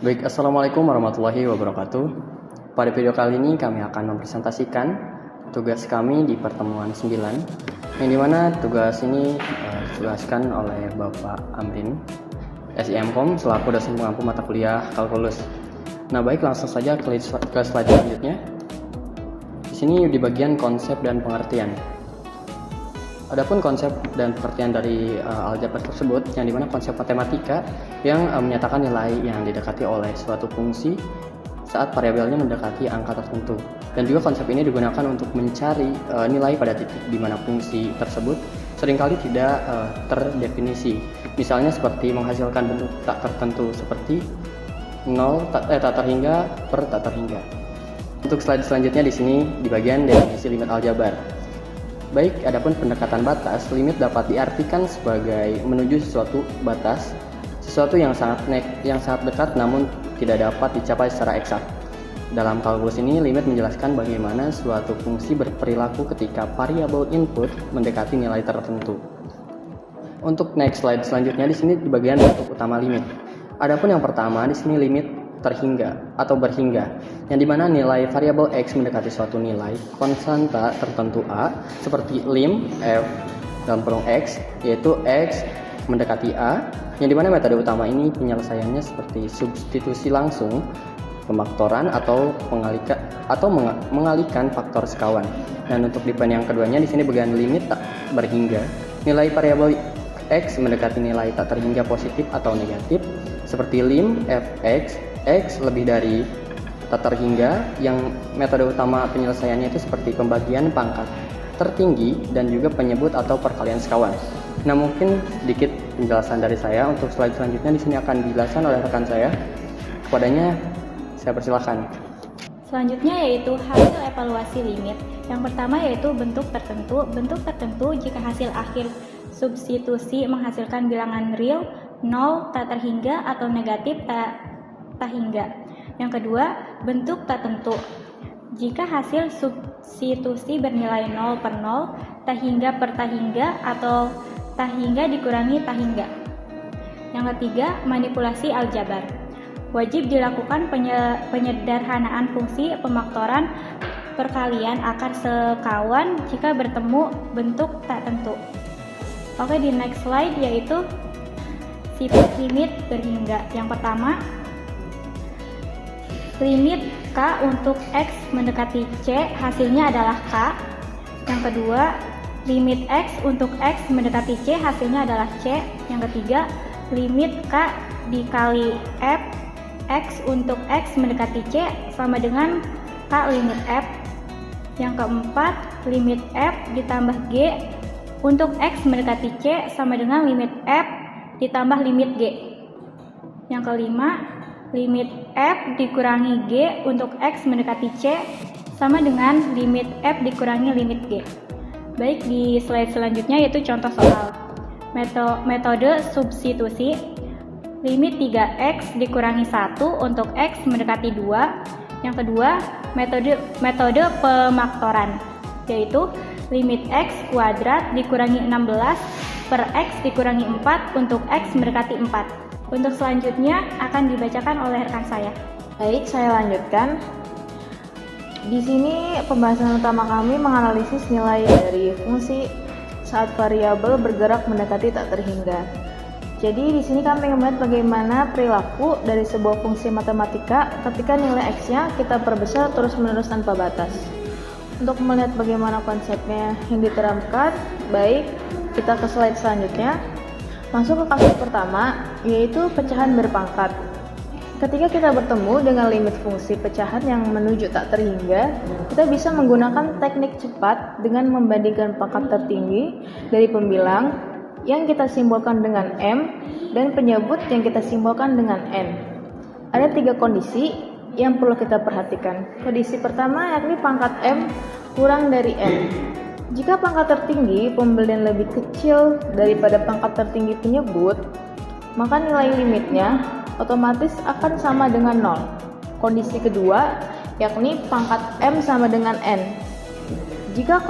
Baik, Assalamualaikum warahmatullahi wabarakatuh. Pada video kali ini kami akan mempresentasikan tugas kami di pertemuan 9, yang dimana tugas ini ditugaskan oleh Bapak Amrin, SIMKOM, selaku dosen pengampu mata kuliah kalkulus. Nah baik, langsung saja ke slide selanjutnya. Di sini di bagian konsep dan pengertian. Adapun konsep dan pengertian dari aljabar tersebut, yang dimana konsep matematika yang menyatakan nilai yang didekati oleh suatu fungsi saat variabelnya mendekati angka tertentu. Dan juga konsep ini digunakan untuk mencari nilai pada titik di mana fungsi tersebut seringkali tidak terdefinisi. Misalnya seperti menghasilkan bentuk tak tertentu seperti 0 tak terhingga per tak terhingga. Untuk slide selanjutnya di sini di bagian definisi limit aljabar. Baik, adapun pendekatan batas, limit dapat diartikan sebagai menuju sesuatu batas, sesuatu yang sangat dekat namun tidak dapat dicapai secara eksak. Dalam kalkulus ini, limit menjelaskan bagaimana suatu fungsi berperilaku ketika variabel input mendekati nilai tertentu. Untuk next slide selanjutnya di sini di bagian bentuk utama limit. Adapun yang pertama di sini limit terhingga atau berhingga, yang dimana nilai variabel x mendekati suatu nilai konstanta tertentu a seperti lim f dalam kurung x, yaitu x mendekati a, yang dimana metode utama ini penyelesaiannya seperti substitusi langsung, pemaktoran atau mengalihkan faktor sekawan. Dan untuk di pen yang keduanya di sini bagian limit tak berhingga, nilai variabel x mendekati nilai tak terhingga positif atau negatif seperti lim fx x lebih dari tak terhingga, yang metode utama penyelesaiannya itu seperti pembagian pangkat tertinggi dan juga penyebut atau perkalian sekawan. Nah, mungkin sedikit penjelasan dari saya. Untuk slide selanjutnya di sini akan dijelaskan oleh rekan saya. Kepadanya saya persilahkan. Selanjutnya yaitu hasil evaluasi limit. Yang pertama yaitu bentuk tertentu. Bentuk tertentu jika hasil akhir substitusi menghasilkan bilangan real 0 tak terhingga atau negatif tak hingga. Yang kedua, bentuk tak tentu. Jika hasil substitusi bernilai 0 per 0, tak hingga per tak hingga atau tak hingga dikurangi tak hingga. Yang ketiga, manipulasi aljabar. Wajib dilakukan penyederhanaan fungsi pemfaktoran perkalian akar sekawan jika bertemu bentuk tak tentu. Oke, di next slide yaitu sifat limit berhingga. Yang pertama, limit K untuk X mendekati C hasilnya adalah K. Yang kedua, limit X untuk X mendekati C hasilnya adalah C. Yang ketiga, limit K dikali F X untuk X mendekati C sama dengan K limit F. Yang keempat, limit F ditambah G untuk X mendekati C sama dengan limit F ditambah limit G. Yang kelima, limit F dikurangi G untuk X mendekati C sama dengan limit F dikurangi limit G. Baik, di slide selanjutnya yaitu contoh soal metode substitusi. Limit 3X dikurangi 1 untuk X mendekati 2. Yang kedua, metode pemaktoran, yaitu limit X kuadrat dikurangi 16 per X dikurangi 4 untuk X mendekati 4. Untuk selanjutnya akan dibacakan oleh rekan saya. Baik, saya lanjutkan. Di sini pembahasan utama kami menganalisis nilai dari fungsi saat variabel bergerak mendekati tak terhingga. Jadi di sini kami melihat bagaimana perilaku dari sebuah fungsi matematika ketika nilai x-nya kita perbesar terus-menerus tanpa batas. Untuk melihat bagaimana konsepnya yang diterapkan, baik, kita ke slide selanjutnya. Masuk ke kasus pertama, yaitu pecahan berpangkat. Ketika kita bertemu dengan limit fungsi pecahan yang menuju tak terhingga, kita bisa menggunakan teknik cepat dengan membandingkan pangkat tertinggi dari pembilang yang kita simbolkan dengan M dan penyebut yang kita simbolkan dengan N. Ada 3 kondisi yang perlu kita perhatikan. Kondisi pertama yakni pangkat M kurang dari N. Jika pangkat tertinggi pembelian lebih kecil daripada pangkat tertinggi penyebut, maka nilai limitnya otomatis akan sama dengan 0. Kondisi kedua yakni pangkat M sama dengan N. Jika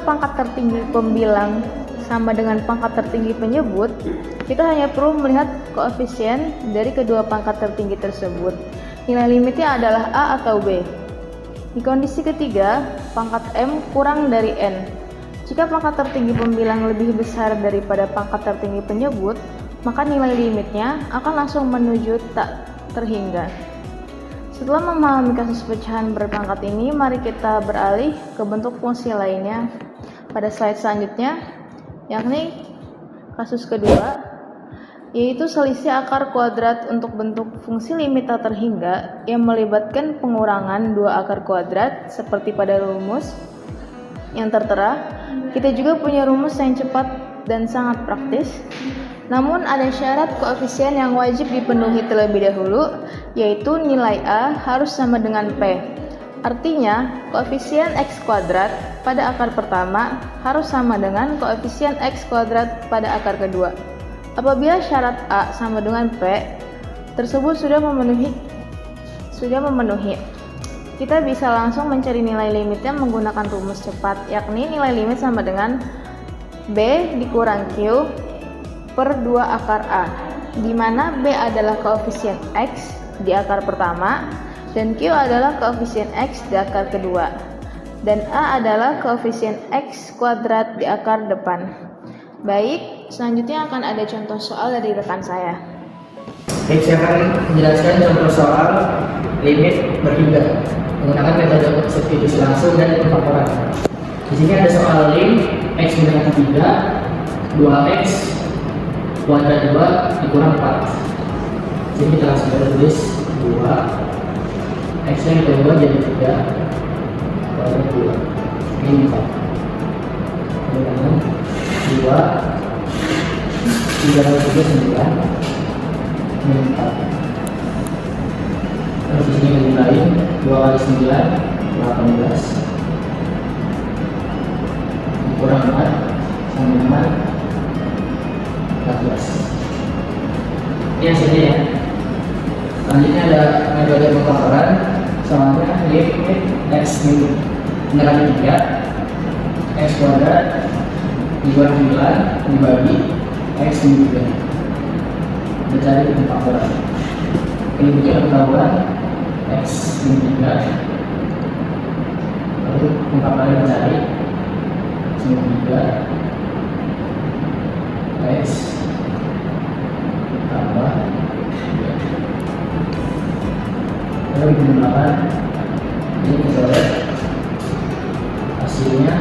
pangkat tertinggi pembilang sama dengan pangkat tertinggi penyebut, kita hanya perlu melihat koefisien dari kedua pangkat tertinggi tersebut. Nilai limitnya adalah A atau B. Di kondisi ketiga, pangkat M kurang dari N. Jika pangkat tertinggi pembilang lebih besar daripada pangkat tertinggi penyebut, maka nilai limitnya akan langsung menuju tak terhingga. Setelah memahami kasus pecahan berpangkat ini, mari kita beralih ke bentuk fungsi lainnya pada slide selanjutnya, yakni kasus kedua, yaitu selisih akar kuadrat untuk bentuk fungsi limit tak terhingga yang melibatkan pengurangan dua akar kuadrat seperti pada rumus yang tertera. Kita juga punya rumus yang cepat dan sangat praktis. Namun ada syarat koefisien yang wajib dipenuhi terlebih dahulu, yaitu nilai A harus sama dengan P. Artinya, koefisien X kuadrat pada akar pertama harus sama dengan koefisien X kuadrat pada akar kedua. Apabila syarat A sama dengan P tersebut sudah memenuhi, kita bisa langsung mencari nilai limitnya menggunakan rumus cepat, yakni nilai limit sama dengan B dikurang Q per 2 akar A, di mana B adalah koefisien X di akar pertama dan Q adalah koefisien X di akar kedua, dan A adalah koefisien X kuadrat di akar depan. Baik, selanjutnya akan ada contoh soal dari rekan saya. Baik, saya akan menjelaskan contoh soal limit berhingga menggunakan metode substitusi langsung dan pengfaktoran. Di sini ada soal lim X mendekati 3, 2X kuadrat 2 dikurang 4. Jadi kita langsung tulis 2 X yang kedua jadi 3 kuadrat 2 ini 4. Kemudian 2 3 kali 3 9 ini 4. Terus di sini dimulain 2 kali 9 18 dikurang 4 sama dengan 14. Ini hasilnya ya. Selanjutnya ada metode pengfaktoran. Soalnya limit X mendekati 3 X kuadrat dikurang 9 dibagi X min 3. Kita cari pengfaktoran. Limitnya ketahuan X min 3. Lalu pengfaktoran kita cari X min 3 X tambah 3. Lalu digunakan ini coret hasilnya.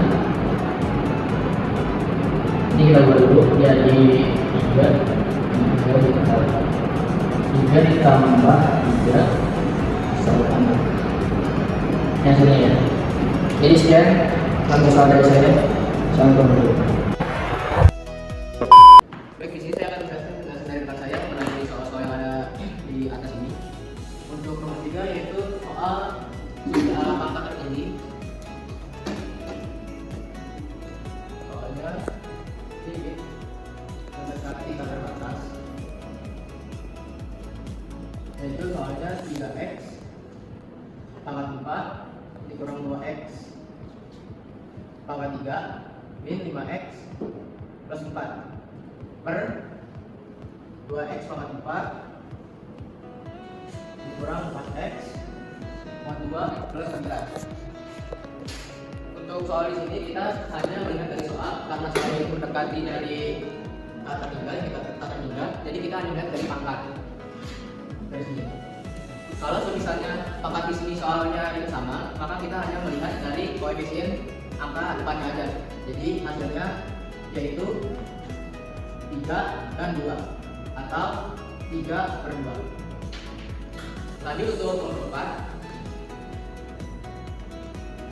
Ini kita buat dulu jadi 3 ditambah 3 sama 6. Ini hasilnya ya. Jadi sekian contoh soal dari saya. Sampai dulu. Baik, di sini saya akan menjelaskan dari rekan saya mengenai soal-soal yang ada di atas ini. Untuk nomor 3 yaitu soal pangkat tertinggi. Soalnya limit mendekati akar batas, yaitu soalnya 3X pangkat 4 dikurang 2X pangkat 3 min 5X plus 4 per 2X pangkat 4 dikurang 4X pangkat 2 plus 9. Untuk soal di sini kita hanya melihat dari soal, karena soal ini mendekati dari tak terhingga, jadi kita hanya melihat dari pangkat dari sini. Kalau misalnya pangkat di sini soalnya itu sama, maka kita hanya melihat dari koefisien angka depannya aja. Jadi hasilnya yaitu 3 dan 2 atau 3 per 2. Lanjut untuk nomor 4.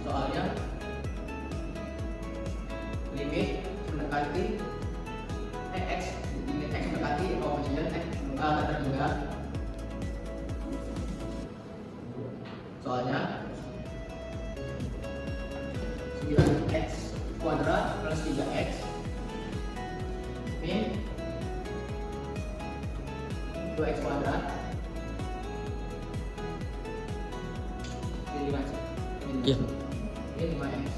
Soalnya limit mendekati X mendekati koefisien X terhingga. Soalnya 9X kuadrat plus 3X min 2X kuadrat min 5X min 5X.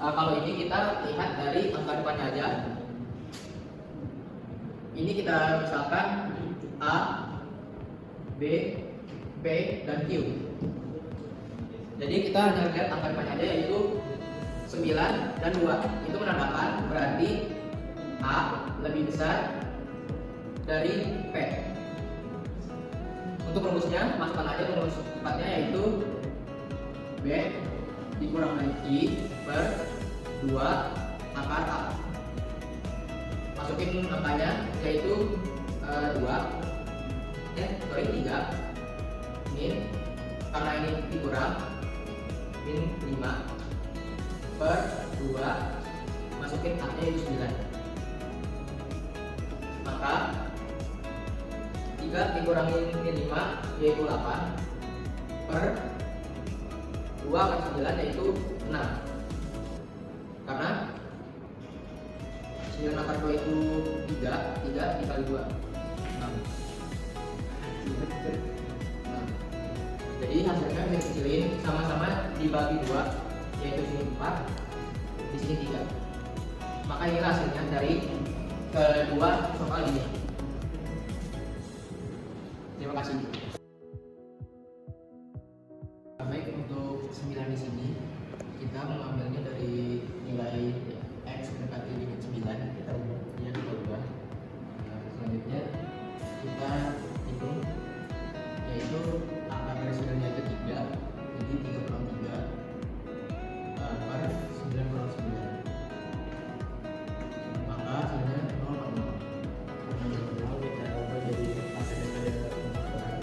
Nah, kalau ini kita lihat dari angka depannya aja. Ini kita misalkan A, B, P, dan Q. Jadi kita hanya lihat angka depannya aja, yaitu 9 dan 2. Itu menandakan berarti A lebih besar dari P. Untuk rumusnya, masukkan aja rumus tepatnya, yaitu B dikurang dari I per 2 akar A. Masukin angkanya, yaitu 2 3 min, karena ini dikurang, min 5 per 2, masukin A nya yaitu 9. Maka 3 dikurangin min 5 yaitu 8 per 2 kali 9 yaitu 6. Karena 9 akar 2 itu 3 dikali 2 6. Jadi hasilnya bisa dikecilin, sama-sama dibagi 2, yaitu sini 4, di sini 3. Maka ini hasilnya dari kedua soal ini. Terima kasih. Baik, untuk 9 di sini kita mengambilnya dari nilai X mendekati limit 9, kita ubah. Selanjutnya kita hitung, yaitu akar dari 9 nya itu 3, jadi 3 kurang 3 per 9 kurang 9, maka hasilnya 0,0. Kita ubah jadi akar daripada pengaturan,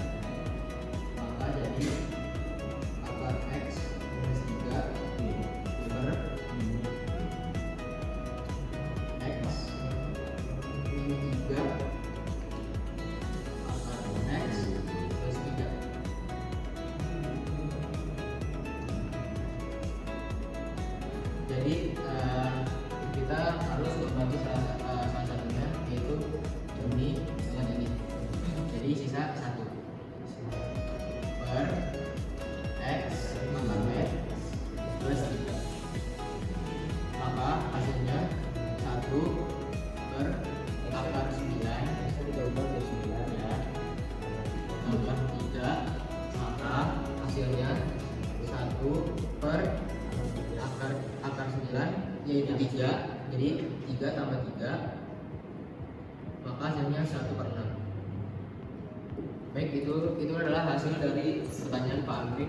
maka jadi akar X minus 3 per X min 3 akar X plus 3. Jadi kita harus membagi salah satunya, yaitu ini dengan ini. Jadi sisa 1 per X akar X plus 3. Maka hasilnya 1 per akar 9 ya, tambah 3, maka hasilnya 1 per akar 9 yaitu 3. Jadi 3 tambah 3, maka hasilnya 1 per 6. Baik, itu adalah hasil dari pertanyaan Pak Andri.